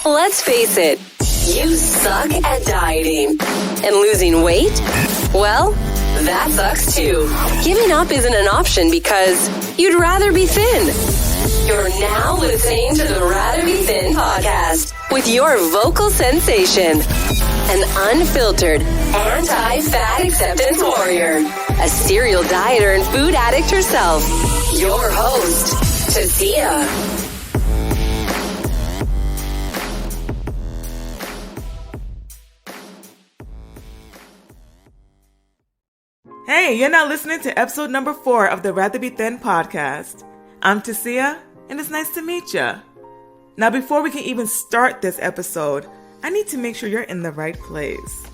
Let's face it, you suck at dieting. And losing weight? Well, that sucks too. Giving up isn't an option because you'd rather be thin. You're now listening to the Rather Be Thin podcast with your vocal sensation, an unfiltered, anti-fat acceptance warrior, a serial dieter and food addict herself, your host, Tasia. Hey, you're now listening to episode number 4 of the Rather Be Thin podcast. I'm Tasia, and it's nice to meet ya. Now, before we can even start this episode, I need to make sure you're in the right place.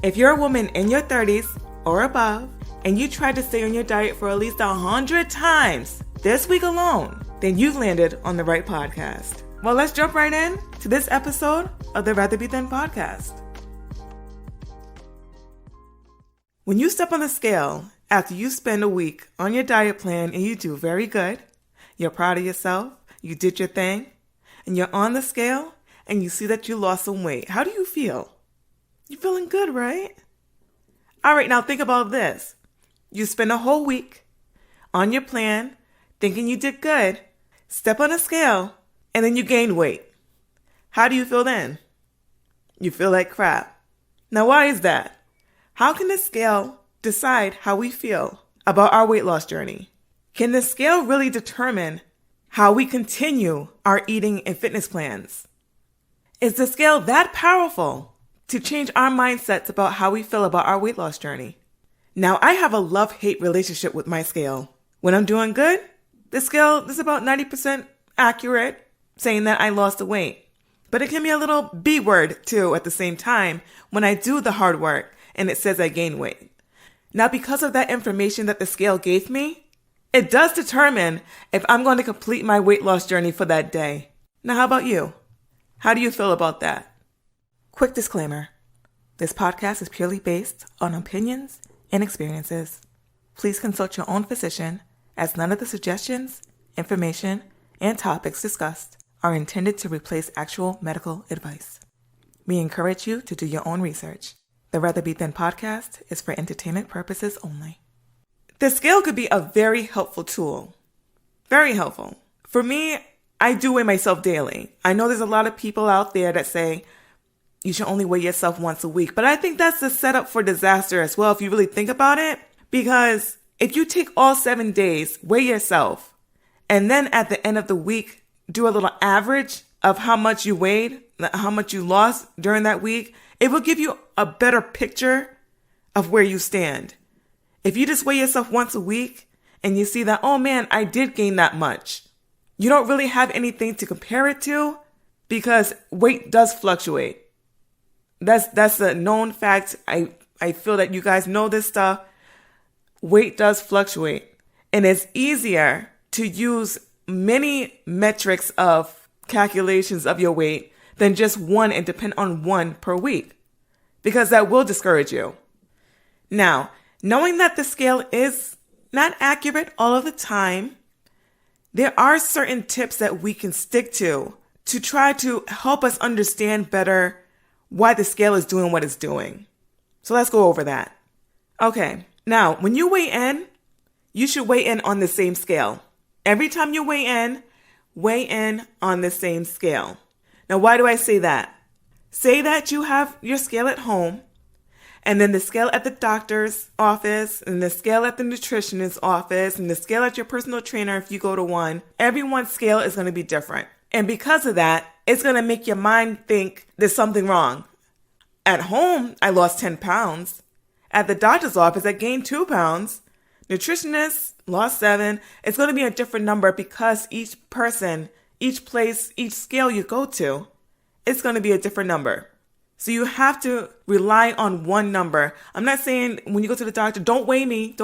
If you're a woman in your 30s or above, and you tried to stay on your diet for at least 100 times this week alone, then you've landed on the right podcast. Well, let's jump right in to this episode of the Rather Be Thin podcast. When you step on the scale after you spend a week on your diet plan and you do very good, you're proud of yourself, you did your thing, and you're on the scale and you see that you lost some weight, how do you feel? You're feeling good, right? All right, now think about this. You spend a whole week on your plan thinking you did good, step on a scale, and then you gain weight. How do you feel then? You feel like crap. Now, why is that? How can the scale decide how we feel about our weight loss journey? Can the scale really determine how we continue our eating and fitness plans? Is the scale that powerful to change our mindsets about how we feel about our weight loss journey? Now, I have a love-hate relationship with my scale. When I'm doing good, the scale is about 90% accurate, saying that I lost the weight. But it can be a little B word, too, at the same time when I do the hard work and it says I gain weight. Now, because of that information that the scale gave me, it does determine if I'm going to complete my weight loss journey for that day. Now, how about you? How do you feel about that? Quick disclaimer. This podcast is purely based on opinions and experiences. Please consult your own physician, as none of the suggestions, information, and topics discussed are intended to replace actual medical advice. We encourage you to do your own research. The Rather Be Thin podcast is for entertainment purposes only. The scale could be a very helpful tool. Very helpful. For me, I do weigh myself daily. I know there's a lot of people out there that say you should only weigh yourself once a week, but I think that's the setup for disaster as well if you really think about it. Because if you take all 7 days, weigh yourself, and then at the end of the week, do a little average of how much you weighed, how much you lost during that week, it will give you a better picture of where you stand. If you just weigh yourself once a week and you see that, oh man, I did gain that much, you don't really have anything to compare it to because weight does fluctuate. That's a known fact. I feel that you guys know this stuff. Weight does fluctuate, and it's easier to use many metrics of calculations of your weight than just one and depend on one per week, because that will discourage you. Now, knowing that the scale is not accurate all of the time, there are certain tips that we can stick to try to help us understand better why the scale is doing what it's doing. So let's go over that. Okay, now when you weigh in, you should weigh in on the same scale. Every time you weigh in on the same scale. Now, why do I say that? Say that you have your scale at home, and then the scale at the doctor's office, and the scale at the nutritionist's office, and the scale at your personal trainer if you go to one. Everyone's scale is going to be different. And because of that, it's going to make your mind think there's something wrong. At home, I lost 10 pounds. At the doctor's office, I gained 2 pounds. Nutritionist lost 7. It's going to be a different number because each person, each place, each scale you go to, it's going to be a different number. So you have to rely on one number. I'm not saying when you go to the doctor, don't weigh me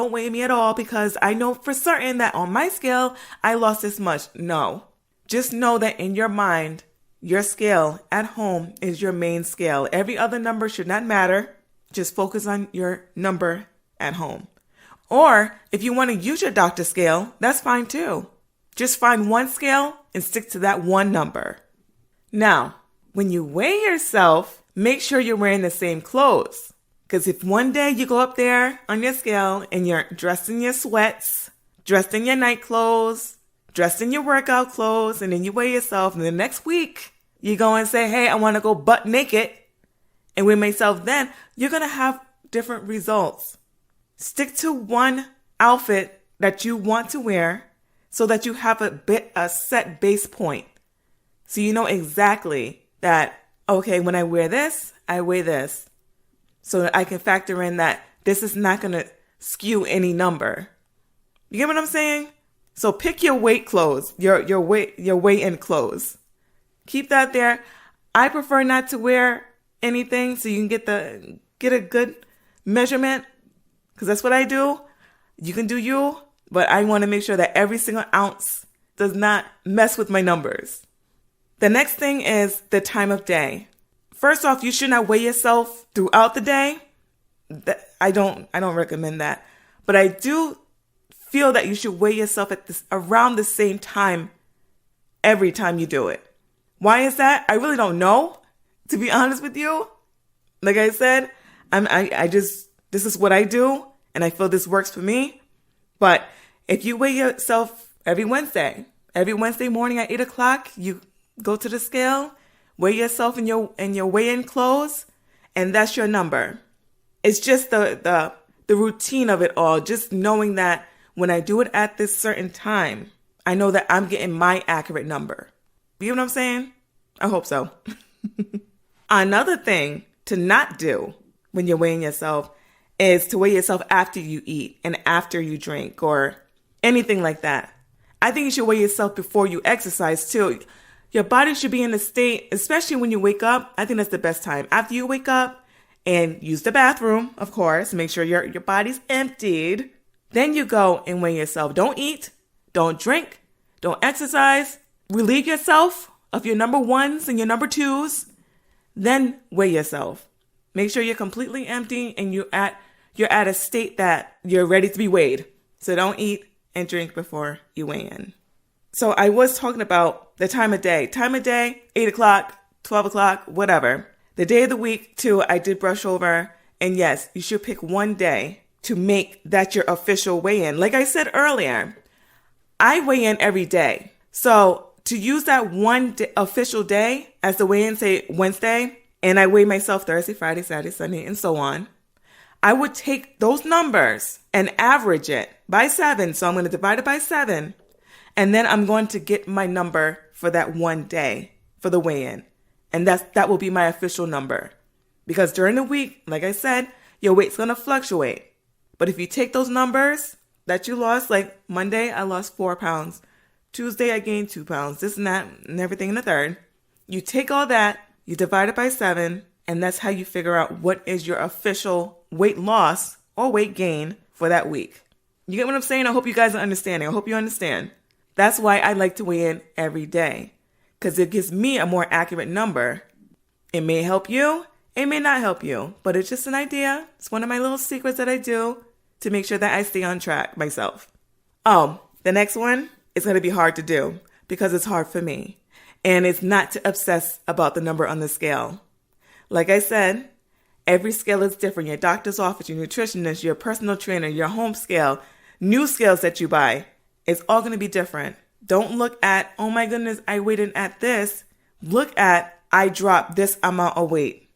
at all, because I know for certain that on my scale, I lost this much. No. Just know that in your mind, your scale at home is your main scale. Every other number should not matter. Just focus on your number at home. Or if you want to use your doctor's scale, that's fine too. Just find one scale and stick to that one number. Now, when you weigh yourself, make sure you're wearing the same clothes. Because if one day you go up there on your scale and you're dressed in your sweats, dressed in your night clothes, dressed in your workout clothes, and then you weigh yourself, and the next week you go and say, hey, I want to go butt naked and weigh myself, then you're going to have different results. Stick to one outfit that you want to wear so that you have a set base point. So you know exactly that, okay, when I wear this, I weigh this. So that I can factor in that this is not going to skew any number. You get what I'm saying? So pick your weight clothes, your weigh-in clothes. Keep that there. I prefer not to wear anything so you can get a good measurement, because that's what I do. You can do you, but I want to make sure that every single ounce does not mess with my numbers. The next thing is the time of day. First off, you should not weigh yourself throughout the day. I don't recommend that. But I do feel that you should weigh yourself around the same time every time you do it. Why is that? I really don't know, to be honest with you. Like I said, this is what I do, and I feel this works for me. But if you weigh yourself every Wednesday morning at 8 o'clock, you go to the scale, weigh yourself in your weigh-in clothes, and that's your number. It's just the routine of it all, just knowing that when I do it at this certain time, I know that I'm getting my accurate number. You know what I'm saying? I hope so. Another thing to not do when you're weighing yourself is to weigh yourself after you eat and after you drink or anything like that. I think you should weigh yourself before you exercise too. Your body should be in a state, especially when you wake up. I think that's the best time. After you wake up and use the bathroom, of course, make sure your body's emptied. Then you go and weigh yourself. Don't eat, don't drink, don't exercise. Relieve yourself of your number ones and your number twos. Then weigh yourself. Make sure you're completely empty and you're at a state that you're ready to be weighed. So don't eat and drink before you weigh in. So I was talking about the time of day. Time of day, 8 o'clock, 12 o'clock, whatever. The day of the week, too, I did brush over. And yes, you should pick one day to make that your official weigh-in. Like I said earlier, I weigh in every day. So to use that one official day as the weigh-in, say Wednesday, and I weigh myself Thursday, Friday, Saturday, Sunday, and so on, I would take those numbers and average it by 7. So I'm going to divide it by 7. And then I'm going to get my number for that one day for the weigh-in. And that will be my official number. Because during the week, like I said, your weight's going to fluctuate. But if you take those numbers that you lost, like Monday, I lost 4 pounds. Tuesday, I gained 2 pounds. This and that and everything in the third. You take all that, you divide it by 7, and that's how you figure out what is your official weight loss or weight gain for that week. You get what I'm saying? I hope you guys are understanding. I hope you understand. That's why I like to weigh in every day, because it gives me a more accurate number. It may help you, it may not help you, but it's just an idea. It's one of my little secrets that I do to make sure that I stay on track myself. Oh, the next one is going to be hard to do because it's hard for me. And it's not to obsess about the number on the scale. Like I said, every scale is different. Your doctor's office, your nutritionist, your personal trainer, your home scale, new scales that you buy. It's all going to be different. Don't look at, oh my goodness, I weighed in at this. Look at, I dropped this amount of weight.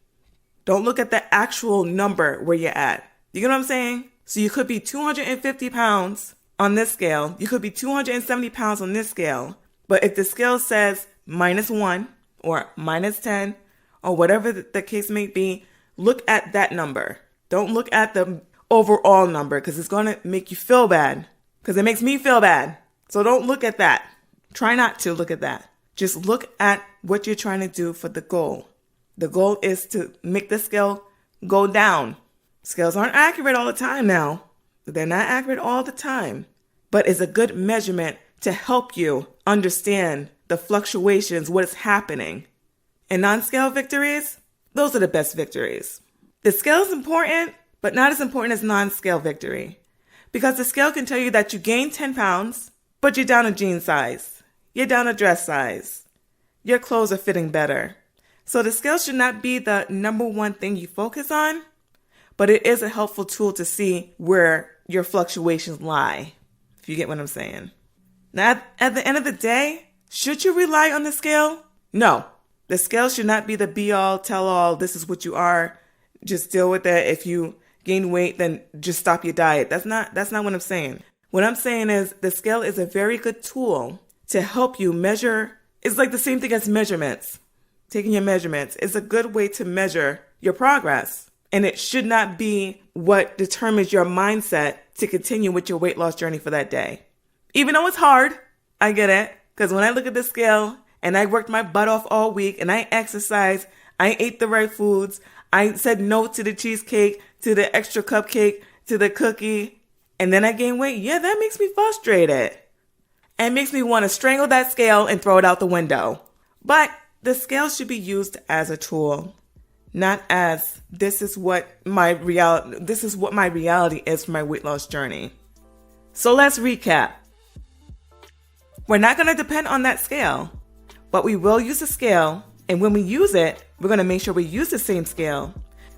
Don't look at the actual number where you're at. You get what I'm saying? So you could be 250 pounds on this scale. You could be 270 pounds on this scale. But if the scale says -1 or -10 or whatever the case may be, look at that number. Don't look at the overall number because it's going to make you feel bad. Because it makes me feel bad. So don't look at that. Try not to look at that. Just look at what you're trying to do for the goal. The goal is to make the scale go down. Scales aren't accurate all the time now. They're not accurate all the time. But it's a good measurement to help you understand the fluctuations, what is happening. And non-scale victories, those are the best victories. The scale is important, but not as important as non-scale victory. Because the scale can tell you that you gained 10 pounds, but you're down a jean size. You're down a dress size. Your clothes are fitting better. So the scale should not be the number one thing you focus on, but it is a helpful tool to see where your fluctuations lie, if you get what I'm saying. Now, at the end of the day, should you rely on the scale? No. The scale should not be the be-all, tell-all, this is what you are, just deal with it. If you gain weight, then just stop your diet. That's not what I'm saying. What I'm saying is the scale is a very good tool to help you measure. It's like the same thing as measurements. Taking your measurements is a good way to measure your progress. And it should not be what determines your mindset to continue with your weight loss journey for that day. Even though it's hard, I get it. Because when I look at the scale and I worked my butt off all week and I exercised, I ate the right foods, I said no to the cheesecake, to the extra cupcake, to the cookie, and then I gained weight, yeah, that makes me frustrated. And makes me want to strangle that scale and throw it out the window. But the scale should be used as a tool, not as this is what my reality is for my weight loss journey. So let's recap. We're not going to depend on that scale, but we will use the scale. And when we use it, we're going to make sure we use the same scale.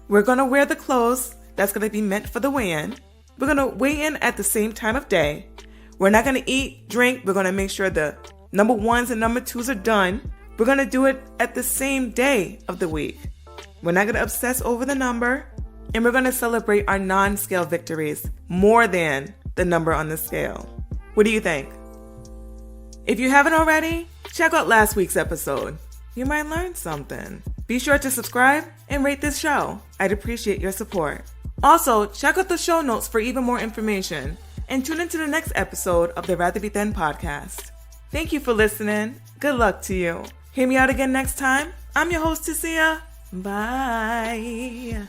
We're going to wear the clothes that's going to be meant for the weigh-in. We're going to weigh in at the same time of day. We're not going to eat, drink. We're going to make sure the number ones and number twos are done. We're going to do it at the same day of the week. We're not going to obsess over the number. And we're going to celebrate our non-scale victories more than the number on the scale. What do you think? If you haven't already, check out last week's episode. You might learn something. Be sure to subscribe and rate this show. I'd appreciate your support. Also, check out the show notes for even more information and tune into the next episode of the Rather Be Thin podcast. Thank you for listening. Good luck to you. Hear me out again next time. I'm your host, Tasia. Bye.